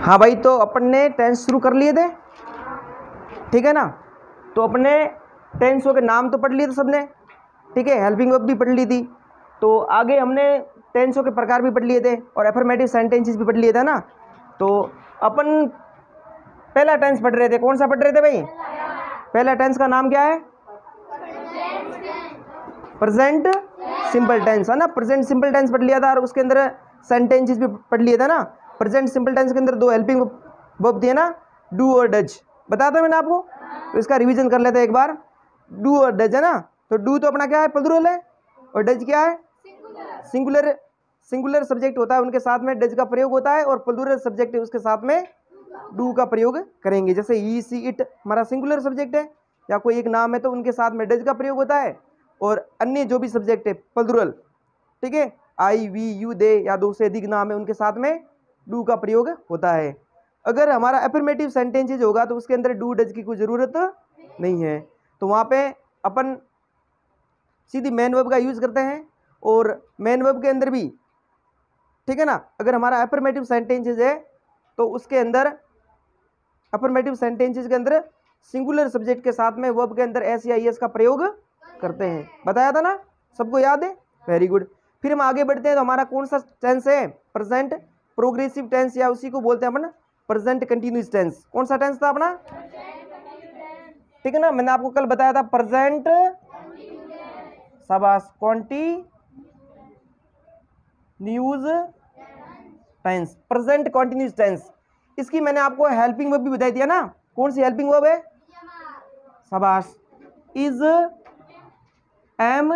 हाँ भाई, तो अपन ने टेंस शुरू कर लिए थे, ठीक है ना। तो अपने टेंसों के नाम तो पढ़ लिए थे सबने, ठीक है। हेल्पिंग वर्ब भी पढ़ ली थी। तो आगे हमने टेंसों के प्रकार भी पढ़ लिए थे और एफर्मेटिव सेंटेंसेस भी पढ़ लिए थे ना। तो अपन पहला टेंस पढ़ रहे थे। कौन सा पढ़ रहे थे भाई? पहला टेंस का नाम क्या है? प्रेजेंट सिंपल टेंस, है ना। प्रेजेंट सिंपल टेंस पढ़ लिया था और उसके अंदर सेंटेंसेस भी पढ़ लिए था ना। प्रेजेंट सिंपल टेंस के अंदर दो हेल्पिंग वर्ब दिए ना, डू और डज। बताया था मैंने आपको। तो इसका रिवीजन कर लेते हैं एक बार। डू और डज है ना। तो डू तो अपना क्या है? प्लूरल है। और डज क्या है? सिंगुलर। सिंगुलर सब्जेक्ट होता है उनके साथ में डज का प्रयोग होता है, और प्लूरल सब्जेक्ट है उसके साथ में डू का प्रयोग करेंगे। जैसे ही, सी, इट हमारा सिंगुलर सब्जेक्ट है या कोई एक नाम है तो उनके साथ में डज का प्रयोग होता है, और अन्य जो भी सब्जेक्ट है प्लूरल, ठीक है, आई, वी, यू, दे या दो से अधिक नाम है उनके साथ में डू का प्रयोग होता है। अगर हमारा एफर्मेटिव सेंटेंसेज होगा तो उसके अंदर डू डज की कोई ज़रूरत नहीं है। तो वहाँ पे अपन सीधी मेन वर्ब का यूज़ करते हैं, और मेन वर्ब के अंदर भी, ठीक है ना, अगर हमारा एफर्मेटिव सेंटेंसेज है तो उसके अंदर अफर्मेटिव सेंटेंसेस के अंदर सिंगुलर सब्जेक्ट के साथ में वर्ब के अंदर एस या एस का प्रयोग करते हैं। बताया था ना, सबको याद है? Very good. फिर हम आगे बढ़ते हैं। तो हमारा कौन सा टेंस है? प्रेजेंट प्रोग्रेसिव टेंस, या उसी को बोलते हैं अपन प्रेजेंट कंटिन्यूअस टेंस। कौन सा टेंस था अपना? ठीक है ना। मैंने आपको कल बताया था प्रेजेंट, शाबाश, continuous tense, present continuous tense. इसकी मैंने आपको हेल्पिंग वर्ब भी बताई दिया ना। कौन सी हेल्पिंग वर्ब है? शाबाश, इज, एम,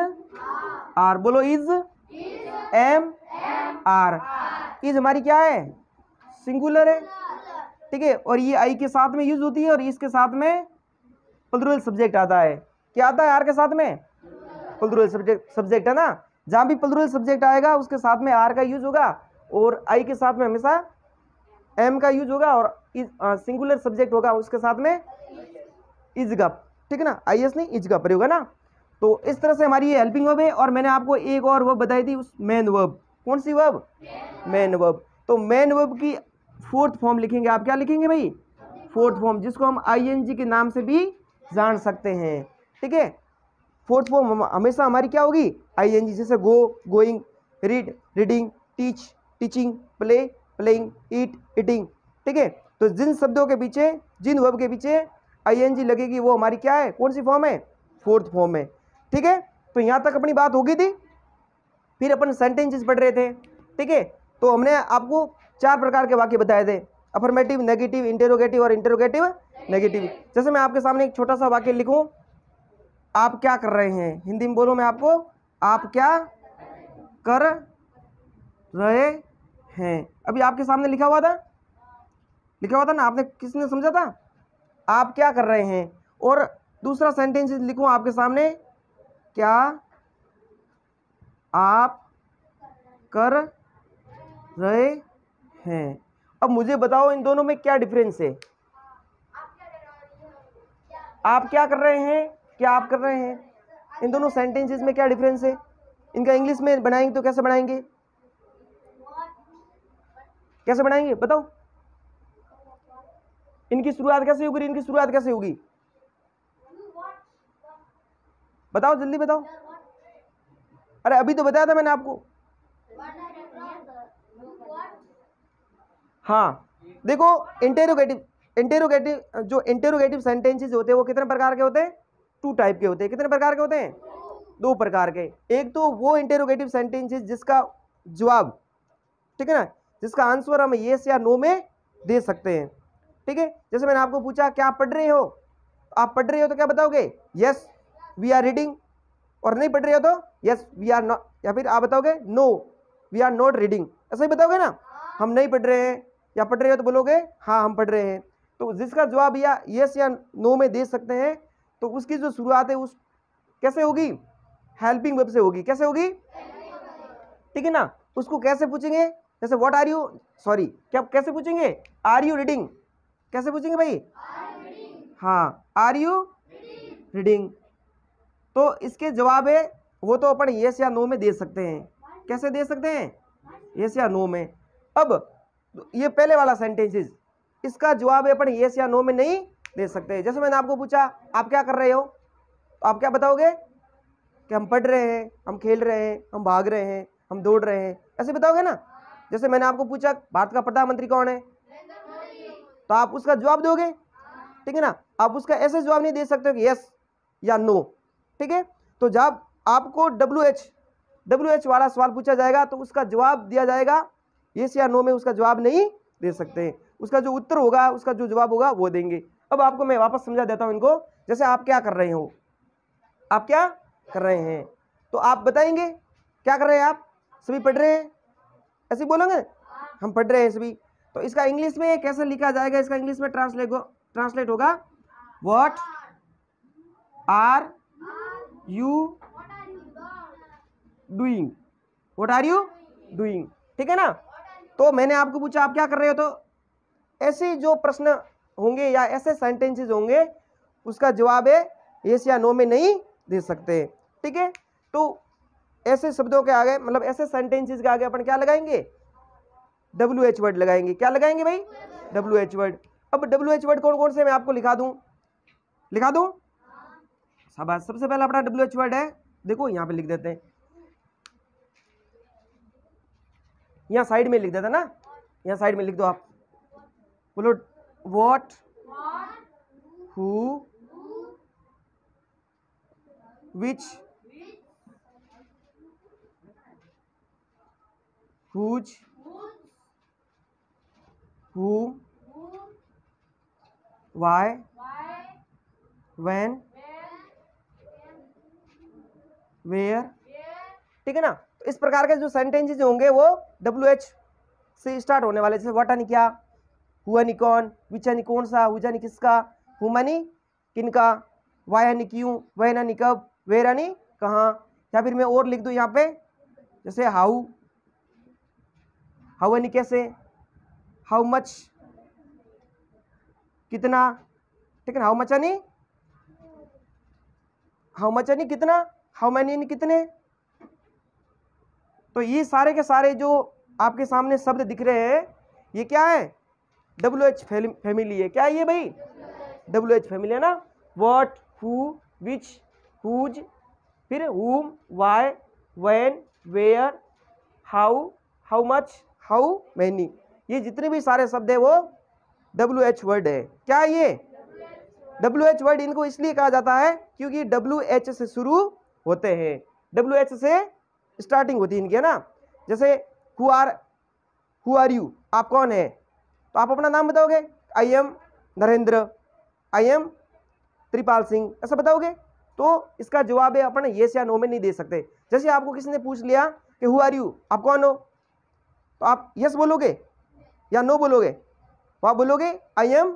आर। बोलो, इज, एम, आर। इज हमारी क्या है? सिंगुलर है, ठीक है, और ये आई के साथ में यूज होती है, और इसके साथ में प्लूरल सब्जेक्ट आता है। क्या आता है आर के साथ में? प्लूरल सब्जेक्ट है ना। जहां भी प्लूरल सब्जेक्ट आएगा उसके साथ में आर का यूज होगा, और आई के साथ में हमेशा एम का यूज होगा, और सिंगुलर सब्जेक्ट होगा उसके साथ में इज का, ठीक है ना, आई एस नहीं, इज का प्रयोग है ना। तो इस तरह से हमारी ये हेल्पिंग वर्ब है। और मैंने आपको एक और वर्ब बताई थी, उस मेन वर्ब। कौन सी वर्ब? Main verb. तो मेन वर्ब की फोर्थ फॉर्म लिखेंगे आप। क्या लिखेंगे भाई? फोर्थ फॉर्म, जिसको हम आईएनजी के नाम से भी जान सकते हैं, ठीक है। फोर्थ फॉर्म हमेशा हमारी क्या होगी? आईएनजी। जैसे go, going, read, reading, teach, teaching, play, playing, eat, eating, ठीक है। तो जिन शब्दों के पीछे, जिन वर्ब के पीछे आईएनजी लगेगी वो हमारी क्या है? कौन सी फॉर्म है? फोर्थ फॉर्म है, ठीक है। तो यहाँ तक अपनी बात होगी थी। फिर अपन सेंटेंसेस पढ़ रहे थे, ठीक है। तो हमने आपको 4 प्रकार के वाक्य बताए थे, अफर्मेटिव, नेगेटिव, इंटेरोगेटिव और इंटेरोगेटिव नेगेटिव। जैसे मैं आपके सामने एक छोटा सा वाक्य लिखूं, आप क्या कर रहे हैं? हिंदी में बोलो मैं आपको, आप क्या कर रहे हैं? अभी आपके सामने लिखा हुआ था, लिखा हुआ था ना, आपने किसने समझा था? आप क्या कर रहे हैं। और दूसरा सेंटेंस लिखूं आपके सामने, क्या आप कर रहे हैं। अब मुझे बताओ इन दोनों में क्या डिफरेंस है? आप क्या कर रहे हैं, क्या आप कर रहे हैं, इन दोनों सेंटेंसेस में क्या डिफरेंस है? इनका इंग्लिश में बनाएंगे तो कैसे बनाएंगे? कैसे बनाएंगे बताओ? इनकी शुरुआत कैसे होगी? इनकी शुरुआत कैसे होगी? बताओ, जल्दी बताओ। अरे अभी तो बताया था मैंने आपको। हाँ देखो, इंटेरोगेटिव जो इंटेरोगेटिव सेंटेंसेस होते हैं वो कितने प्रकार के होते हैं? 2 टाइप के होते हैं। कितने प्रकार के होते हैं? 2 प्रकार के। एक तो वो इंटेरोगेटिव सेंटेंसेस जिसका जवाब, ठीक है ना, जिसका आंसर हम येस या नो में दे सकते हैं, ठीक है। जैसे मैंने आपको पूछा क्या आप पढ़ रहे हो, आप पढ़ रहे हो तो क्या बताओगे? Yes we are reading. और नहीं पढ़ रहे हो तो यस वी आर नॉट, या फिर आप बताओगे no we are not reading. ऐसा ही बताओगे ना। हम नहीं पढ़ रहे हैं, या पढ़ रहे हो तो बोलोगे हाँ हम पढ़ रहे हैं। तो जिसका जवाब या यस या नो में दे सकते हैं, तो उसकी जो शुरुआत है उस कैसे होगी? हेल्पिंग वर्ब से होगी। कैसे होगी? ठीक है ना। उसको कैसे पूछेंगे? जैसे व्हाट आर यू, सॉरी, क्या कैसे पूछेंगे? Are you reading. कैसे पूछेंगे भाई? हाँ, आर यू रीडिंग। तो इसके जवाब है वो तो अपन यस या नो में दे सकते हैं। कैसे दे सकते हैं? यस या नो में। अब ये पहले वाला सेंटेंसेस, इसका जवाब अपन येस या नो में नहीं दे सकते। जैसे मैंने आपको पूछा आप क्या कर रहे हो, तो आप क्या बताओगे कि हम पढ़ रहे हैं, हम खेल रहे हैं, हम भाग रहे हैं, हम दौड़ रहे हैं, ऐसे बताओगे ना। जैसे मैंने आपको पूछा भारत का प्रधानमंत्री कौन है, तो आप उसका जवाब दोगे, ठीक है ना। आप उसका ऐसे जवाब नहीं दे सकते कि यस या नो, ठीक है। तो जब आपको WH वाला सवाल पूछा जाएगा तो उसका जवाब दिया जाएगा यस या नो में, उसका जवाब नहीं दे सकते। उसका जो उत्तर होगा, उसका जो जवाब होगा वो देंगे। अब आपको मैं वापस समझा देता हूं इनको। जैसे आप क्या कर रहे हो, आप क्या कर रहे हैं, तो आप बताएंगे क्या कर रहे हैं, आप सभी पढ़ रहे हैं, ऐसे बोलोगे हम पढ़ रहे हैं सभी। तो इसका इंग्लिश में कैसे लिखा जाएगा, इसका इंग्लिश में ट्रांसलेट होगा what are you doing, what are you doing, ठीक है ना। तो मैंने आपको पूछा आप क्या कर रहे हो, तो ऐसे जो प्रश्न होंगे या ऐसे सेंटेंसेस होंगे उसका जवाब है यस या नो में नहीं दे सकते, ठीक है। तो ऐसे शब्दों के आगे, मतलब ऐसे सेंटेंसेस के आगे अपन क्या लगाएंगे, WH वर्ड लगाएंगे। क्या लगाएंगे भाई, WH वर्ड। अब WH वर्ड कौन कौन से मैं आपको लिखा दूं शाबाश। सबसे पहला अपना WH वर्ड है, देखो यहाँ पे लिख देते हैं, यहाँ साइड में लिख देता ना, यहाँ साइड में लिख दो आप, बोलो what, who, which, whose, whom, why, when, where, ठीक है ना। तो इस प्रकार के जो सेंटेंसेस होंगे वो WH से स्टार्ट होने वाले। जैसे व्हाट यानी क्या, हुआ यानी कौन, विच यानी कौन सा, हुज यानी किसका, हुम यानी किनका, वाई यानी क्यों, वह यानी कब, वेयर यानी कहाँ। या फिर मैं और लिख दूँ यहाँ पे, जैसे हाउ यानी कैसे, हाउ मच कितना, ठीक है ना। हाउ मच यानी कितना, हाउ मैनी यानी कितने। तो ये सारे के सारे जो आपके सामने शब्द दिख रहे हैं ये क्या है, WH फैमिली है। क्या है ये भाई, WH फैमिली है ना। व्हाट, हु, विच, हुज, फिर whom, why, when, where, how, how much, how many, ये जितने भी सारे शब्द है वो WH वर्ड है। क्या ये WH वर्ड, इनको इसलिए कहा जाता है क्योंकि WH से शुरू होते हैं, WH से स्टार्टिंग होती है इनकी, है ना। जैसे हु आर यू, आप कौन है, तो आप अपना नाम बताओगे, I am Narendra, I am त्रिपाल सिंह, ऐसा बताओगे। तो इसका जवाब है अपन येस या नो में नहीं दे सकते। जैसे आपको किसी ने पूछ लिया कि हु आर यू, आप कौन हो, तो आप यस बोलोगे या नो बोलोगे, तो आप बोलोगे आई एम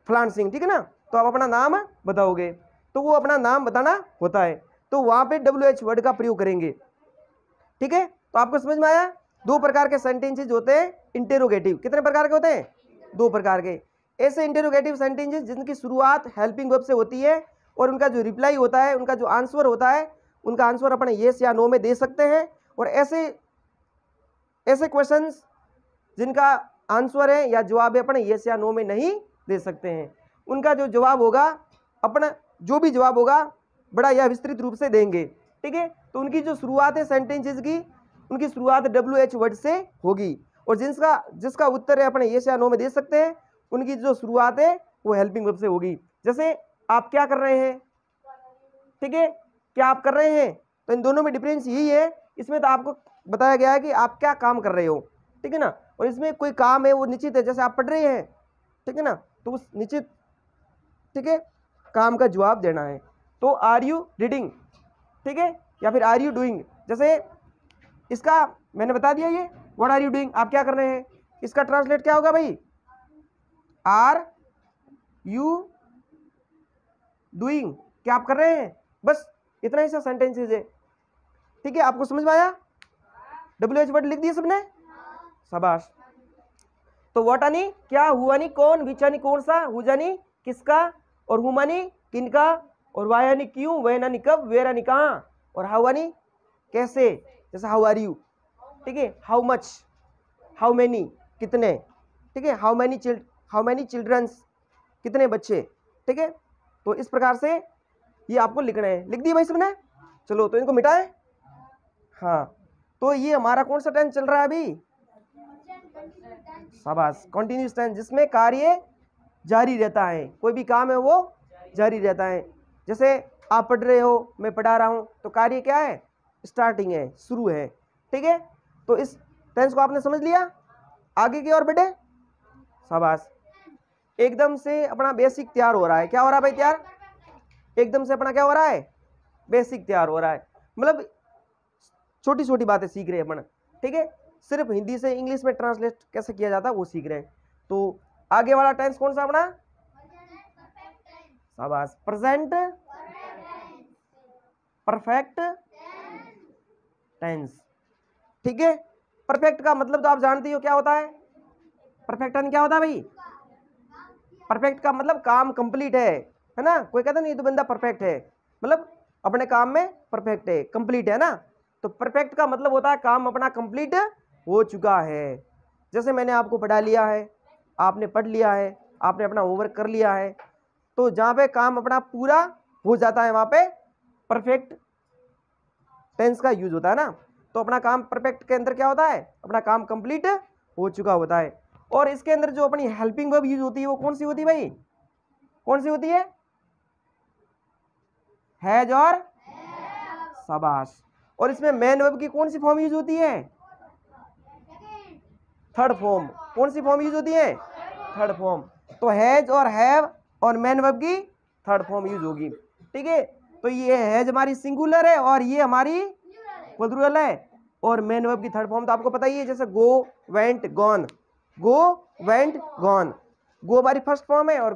फलान सिंह, ठीक है ना। तो आप अपना नाम बताओगे, तो वो अपना नाम बताना होता है, तो वहां पे WH वर्ड का प्रयोग करेंगे, ठीक है। तो आपको समझ में आया, दो प्रकार के सेंटेंसेस होते हैं इंटेरोगेटिव। कितने प्रकार के होते हैं, दो प्रकार के। ऐसे इंटेरोगेटिव सेंटेंसेस जिनकी शुरुआत हेल्पिंग वर्ब से होती है और उनका जो रिप्लाई होता है, उनका जो आंसर होता है, उनका आंसर अपने येस या नो में दे सकते हैं। और ऐसे क्वेश्चंस जिनका आंसर है या जवाब है अपने येस या नो में नहीं दे सकते हैं, उनका जो जवाब होगा, अपना जो भी जवाब होगा बड़ा या विस्तृत रूप से देंगे, ठीक है। तो उनकी जो शुरुआत है सेंटेंसेस की, उनकी शुरुआत WH वर्ड से होगी। और जिसका उत्तर है अपने येस या नो में दे सकते हैं, उनकी जो शुरुआत है वो हेल्पिंग वर्ब से होगी। जैसे आप क्या कर रहे हैं, ठीक है, क्या आप कर रहे हैं, तो इन दोनों में डिफरेंस यही है। इसमें तो आपको बताया गया है कि आप क्या काम कर रहे हो, ठीक है ना। और इसमें कोई काम है वो निश्चित है, जैसे आप पढ़ रहे हैं, ठीक है ना, तो उस निश्चित, ठीक है, काम का जवाब देना है। तो आर यू रीडिंग, ठीक है, या फिर आर यू डूइंग। जैसे इसका मैंने बता दिया ये व्हाट आर यू डूइंग, आप क्या कर रहे हैं, इसका ट्रांसलेट क्या होगा भाई, आर यू डूइंग, क्या आप कर रहे हैं। बस इतना ही सा सेंटेंसेस है, ठीक है। आपको समझ में आया, WH वर्ड लिख दिए सबने, शाबाश। तो व्हाट यानी क्या, हु यानी कौन, विच यानी कौन सा, हुज यानी किसका, और हुम यानी किनका, और वाई यानी क्यों, वह यानी कब, वेयर यानी कहाँ, और हाउ यानी कैसे। जैसे हाउ आर यू, ठीक है, हाउ मच, हाउ मैनी कितने, ठीक है, how many how many childrens, कितने बच्चे, ठीक है। तो इस प्रकार से ये आपको लिखना है। लिख दिए भाई सबने? चलो तो इनको मिटाएं। हाँ, तो ये हमारा कौन सा टेंस चल रहा है अभी? शाबाश, कंटिन्यूअस टेंस, जिसमें कार्य जारी रहता है, कोई भी काम है वो जारी रहता है। जैसे आप पढ़ रहे हो, मैं पढ़ा रहा हूं, तो कार्य क्या है? स्टार्टिंग है, शुरू है, ठीक है। तो इस टेंस को आपने समझ लिया, आगे की ओर बढ़े। शाबाश, एकदम से अपना बेसिक तैयार हो रहा है। क्या हो रहा है भाई तैयार? एकदम से अपना क्या हो रहा है? बेसिक तैयार हो रहा है, मतलब छोटी छोटी बातें सीख रहे हैं अपन, ठीक है। सिर्फ हिंदी से इंग्लिश में ट्रांसलेट कैसे किया जाता है वो सीख रहे हैं। तो आगे वाला टेंस कौन सा अपना? शाबाश, प्रेजेंट परफेक्ट टेंस, ठीक है। परफेक्ट का मतलब तो आप जानती हो क्या होता है? परफेक्ट टेंस क्या होता है भाई? परफेक्ट का मतलब काम कंप्लीट है ना। कोई कहता नहीं ये तो बंदा परफेक्ट है, मतलब अपने काम में परफेक्ट है, कंप्लीट है ना। तो परफेक्ट का मतलब होता है काम अपना कंप्लीट हो चुका है। जैसे मैंने आपको पढ़ा लिया है, आपने पढ़ लिया है, आपने अपना होमवर्क कर लिया है, तो जहाँ पे काम अपना पूरा हो जाता है वहाँ पे परफेक्ट टेंस का यूज होता है ना। तो अपना काम परफेक्ट के अंदर क्या होता है? अपना काम कंप्लीट हो चुका होता है। और इसके अंदर जो अपनी हेल्पिंग वर्ब यूज होती है वो कौन सी होती है भाई? कौन सी होती है? हैज और शाबाश। और इसमें मेन वर्ब की कौन सी फॉर्म यूज होती है? Third form. कौन सी फॉर्म यूज होती है? Third form. तो हैज और हैव और मेन वर्ब की थर्ड फॉर्म यूज होगी, ठीक है। तो ये हैज हमारी सिंगुलर है और ये हमारी प्लूरल है। और मेन वर्ब की थर्ड फॉर्म तो आपको पता ही है, जैसे गो, वेंट, गॉन। गो, वेंट, गॉन। गो हमारी फर्स्ट फॉर्म है और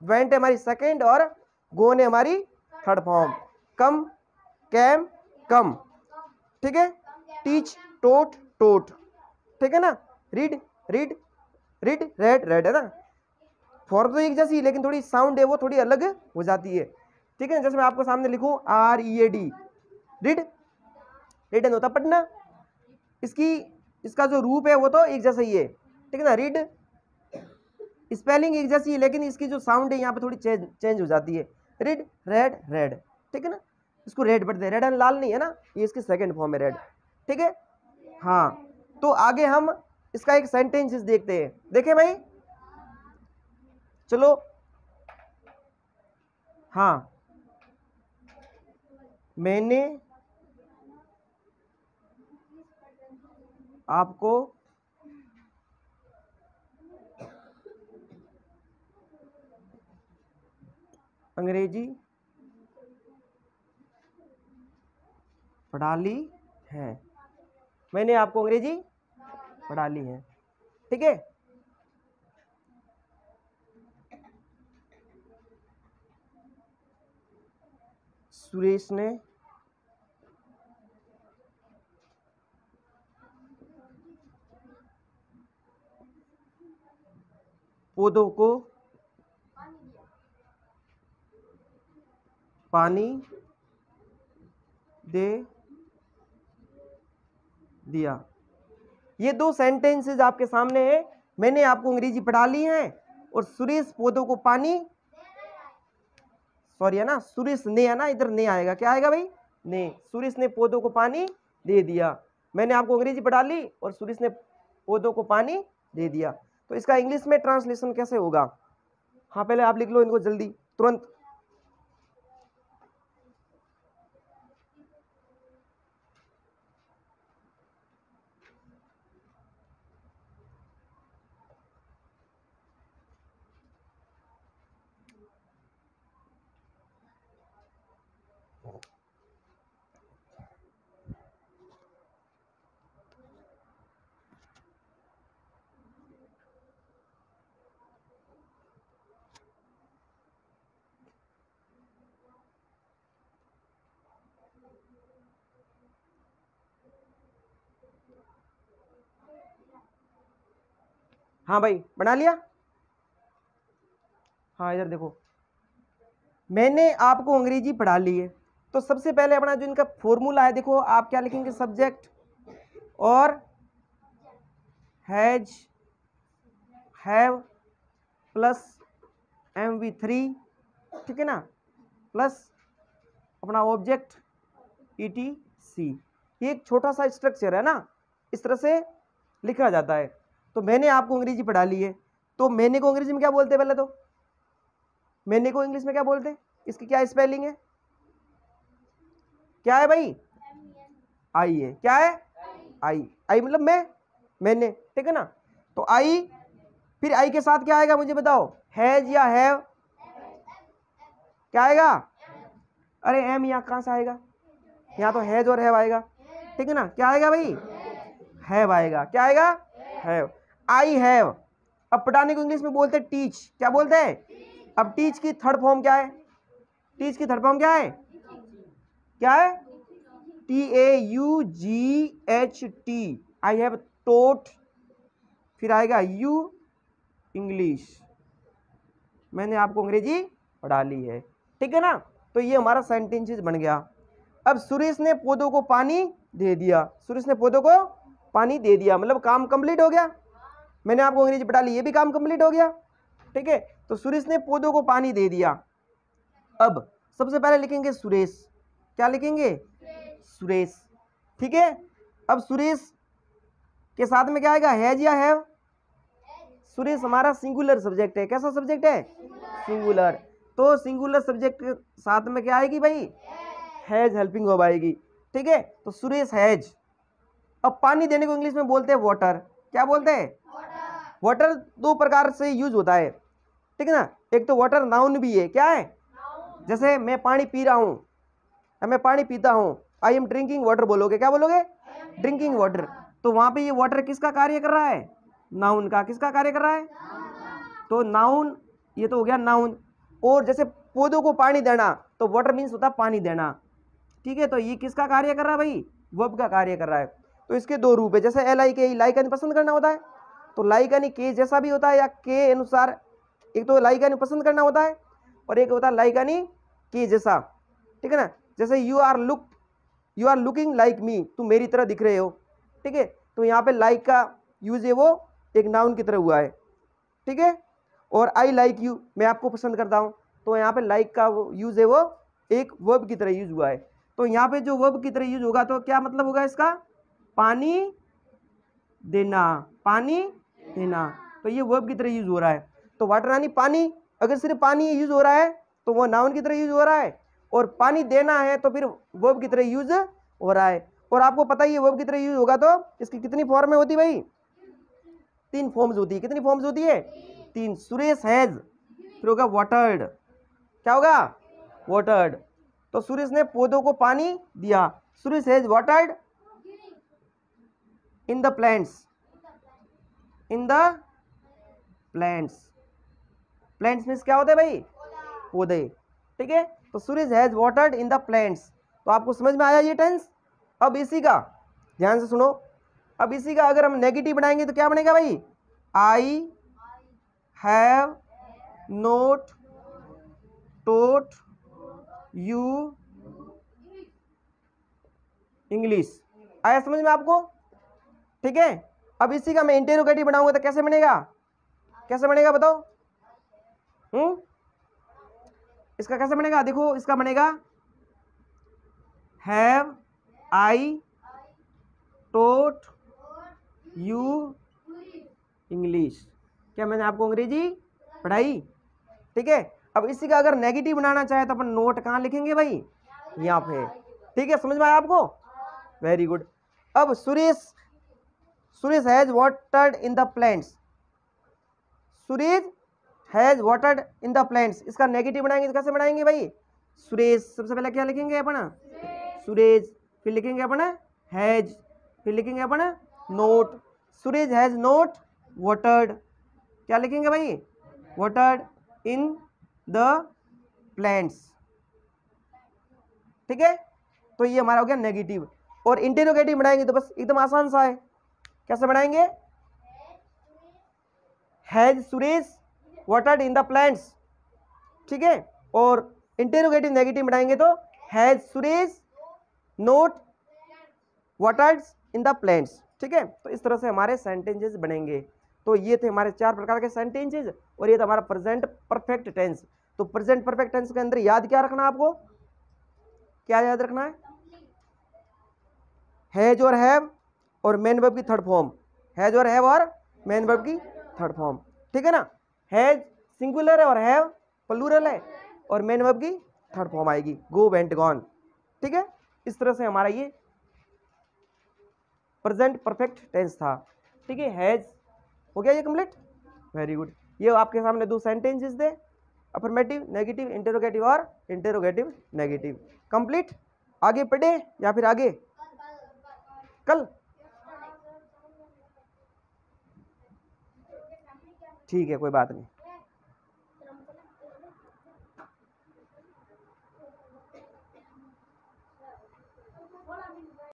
वेंट हमारी सेकंड और गो ने हमारी थर्ड फॉर्म। कम, कैम, कम, ठीक है। टीच, टोट, टोट, ठीक है ना। Read, read, read, red, red, है ना। फॉर्म तो एक जैसी लेकिन थोड़ी साउंड है वो थोड़ी अलग हो जाती है, ठीक है। जैसे मैं आपको सामने लिखूं READ, रीड, रिडन होता पढ़ना। इसका जो रूप है वो तो एक जैसा ही है, ठीक है ना। रीड, स्पेलिंग एक जैसी है लेकिन इसकी जो साउंड है यहाँ पे थोड़ी चेंज हो जाती है। रीड, रेड, रेड, ठीक है ना। इसको रेड पढ़ते हैं, रेड एंड लाल नहीं है ना, ये इसकी सेकंड फॉर्म है रेड, ठीक है। हाँ, तो आगे हम इसका एक सेंटेंस देखते हैं। देखें भाई, चलो। हाँ, मैंने आपको अंग्रेजी पढ़ा ली है। मैंने आपको अंग्रेजी पढ़ा ली है, ठीक है। सुरेश ने पौधों को पानी दे दिया। ये दो सेंटेंसेस आपके सामने है। मैंने आपको अंग्रेजी पढ़ा ली है और सुरेश पौधों को पानी, सॉरी है ना, सुरेश ने, है ना, इधर ने आएगा, क्या आएगा भाई? ने। सुरेश ने पौधों को पानी दे दिया। मैंने आपको अंग्रेजी पढ़ा ली और सुरेश ने पौधों को पानी दे दिया। तो इसका इंग्लिश में ट्रांसलेशन कैसे होगा? हाँ, पहले आप लिख लो इनको जल्दी, तुरंत। हाँ भाई, बना लिया। हाँ, इधर देखो, मैंने आपको अंग्रेजी पढ़ा ली है। तो सबसे पहले अपना जो इनका फॉर्मूला है, देखो आप क्या लिखेंगे? सब्जेक्ट और हैज, हैव, प्लस MV3, ठीक है ना, प्लस अपना ऑब्जेक्ट ETC। ये एक छोटा सा स्ट्रक्चर है ना, इस तरह से लिखा जाता है। तो मैंने आपको अंग्रेजी पढ़ा ली है, तो मैंने को अंग्रेजी में क्या बोलते हैं? पहले तो मैंने को इंग्लिश में क्या बोलते हैं? इसकी क्या स्पेलिंग है? क्या है भाई? आई है। क्या है? आई। आई मतलब मैंने, ठीक है ना। तो आई, फिर आई के साथ क्या आएगा मुझे बताओ? हैज या हैव? क्या आएगा? अरे एम यहाँ कहाँ से आएगा? यहाँ तो हैज और हैव आएगा, ठीक है ना। क्या आएगा भाई? हैव आएगा। क्या आएगा? हैव। I have. अब पढ़ाने को इंग्लिश में बोलते हैं टीच। क्या बोलते हैं? अब टीच की थर्ड फॉर्म क्या है? टीच की थर्ड फॉर्म क्या है? क्या है? TAUGHT। आई हैव टोट, फिर आएगा यू इंग्लिश। मैंने आपको अंग्रेजी पढ़ा ली है, ठीक है ना। तो ये हमारा सेंटेंसेस बन गया। अब सुरेश ने पौधों को पानी दे दिया। सुरेश ने पौधों को पानी दे दिया मतलब काम कंप्लीट हो गया। मैंने आपको अंग्रेजी पढ़ा ली, ये भी काम कंप्लीट हो गया, ठीक है। तो सुरेश ने पौधों को पानी दे दिया। अब सबसे पहले लिखेंगे सुरेश। क्या लिखेंगे? सुरेश, ठीक है। अब सुरेश के साथ में क्या आएगा? हैज या हैव? सुरेश हमारा सिंगुलर सब्जेक्ट है। कैसा सब्जेक्ट है? सिंगुलर। तो सिंगुलर सब्जेक्ट के साथ में क्या आएगी भाई? हैज हेल्पिंग वर्ब आएगी, ठीक है। तो सुरेश हैज। अब पानी देने को इंग्लिश में बोलते हैं वाटर। क्या बोलते हैं? वाटर दो प्रकार से यूज होता है, ठीक है ना। एक तो वाटर नाउन भी है। क्या है? जैसे मैं पानी पी रहा हूँ, मैं पानी पीता हूँ, आई एम ड्रिंकिंग वाटर बोलोगे। क्या बोलोगे? Drinking water. तो वहां पे ये वाटर किसका कार्य कर रहा है? नाउन का। किसका कार्य कर रहा है? तो नाउन, ये तो हो गया नाउन। और जैसे पौधों को पानी देना, तो वाटर मीन्स होता है पानी देना, ठीक है। तो ये किसका कार्य कर रहा है भाई? वर्ब का कार्य कर रहा है। तो इसके दो रूप है, जैसे LIKE लाइक यानी पसंद करना होता है, तो लाइक यानी के जैसा भी होता है या के अनुसार। एक तो लाइक यानी पसंद करना होता है और एक होता है लाइक यानी के जैसा, ठीक है ना। जैसे you are looking like me, तुम मेरी तरह दिख रहे हो, ठीक है। तो यहाँ पे लाइक का यूज है वो एक नाउन की तरह हुआ है, ठीक है। और आई लाइक यू, मैं आपको पसंद करता हूँ, तो यहाँ पे लाइक का यूज है वो एक वर्ब की तरह यूज हुआ है। तो यहाँ पे जो वर्ब की तरह यूज होगा तो क्या मतलब होगा इसका? पानी देना, पानी देना। तो ये वर्ब की तरह यूज हो रहा है। तो वाटर यानी पानी, अगर सिर्फ पानी यूज हो रहा है तो वो नाउन की तरह यूज हो रहा है, और पानी देना है तो फिर वर्ब की तरह यूज हो रहा है। और आपको पता ही है वर्ब की तरह यूज होगा तो इसकी कितनी फॉर्म में होती है भाई? 3 फॉर्म्स होती है। कितनी फॉर्म्स होती है? 3। सुरेश हैज, फिर होगा वाटर्ड। क्या होगा? वाटर्ड। तो सुरेश ने पौधों को पानी दिया। Suresh has watered in the plants. In the plants. Plants means क्या होता है भाई? पौधे, ठीक है। तो Suresh has watered in the plants. तो आपको समझ में आया ये टेंस? अब इसी का ध्यान से सुनो। अब इसी का अगर हम नेगेटिव बनाएंगे तो क्या बनेगा भाई? I have not taught you English. आया समझ में आपको? ठीक है। अब इसी का मैं इंटेरोगेटिव बनाऊंगा तो कैसे बनेगा? कैसे बनेगा बताओ? इसका कैसे बनेगा? देखो इसका बनेगा have I taught you English. क्या मैंने आपको अंग्रेजी पढ़ाई? ठीक है। अब इसी का अगर नेगेटिव बनाना चाहे तो अपन नोट कहाँ लिखेंगे भाई? यहाँ पे, ठीक है। समझ में आया आपको? Very good. अब Suresh has watered in the plants. Suresh has watered in the plants, इसका नेगेटिव बनाएंगे तो कैसे बनाएंगे भाई? सुरेश, सबसे पहले क्या लिखेंगे अपना? सुरेश। फिर लिखेंगे अपना हैज, फिर लिखेंगे अपना note. Suresh has note watered. क्या लिखेंगे भाई? वाटर्ड इन द प्लांट्स, ठीक है। तो ये हमारा हो गया नेगेटिव। और इंटेरोगेटिव बनाएंगे तो बस एकदम आसान सा है। कैसे बनाएंगे? Has Suresh watered in the plants, ठीक है। और इंटेरोगेटिव नेगेटिव बनाएंगे तो has Suresh note watered in the plants, ठीक है। तो इस तरह से हमारे सेंटेंसेस बनेंगे। तो ये थे हमारे 4 प्रकार के सेंटेंसेज और ये था हमारा प्रेजेंट परफेक्ट टेंस। तो प्रेजेंट परफेक्ट टेंस के अंदर याद क्या रखना है आपको, क्या याद रखना हैज और हैव और मेन वर्ब की थर्ड फॉर्म, हैज और हैव और मेन वर्ब की थर्ड फॉर्म, ठीक है ना। हैज सिंगुलर है और हैव प्लूरल है और मेन वर्ब की थर्ड फॉर्म आएगी, गो वेंट गॉन, ठीक है। इस तरह से हमारा ये प्रेजेंट परफेक्ट टेंस था, ठीक है। हैज हो गया ये कंप्लीट, वेरी गुड। ये आपके सामने 2 सेंटेंसेस थे, अफर्मेटिव नेगेटिव इंटरोगेटिव और इंटरोगेटिव नेगेटिव, कंप्लीट। आगे पढ़े या फिर आगे कल, ठीक है कोई बात नहीं।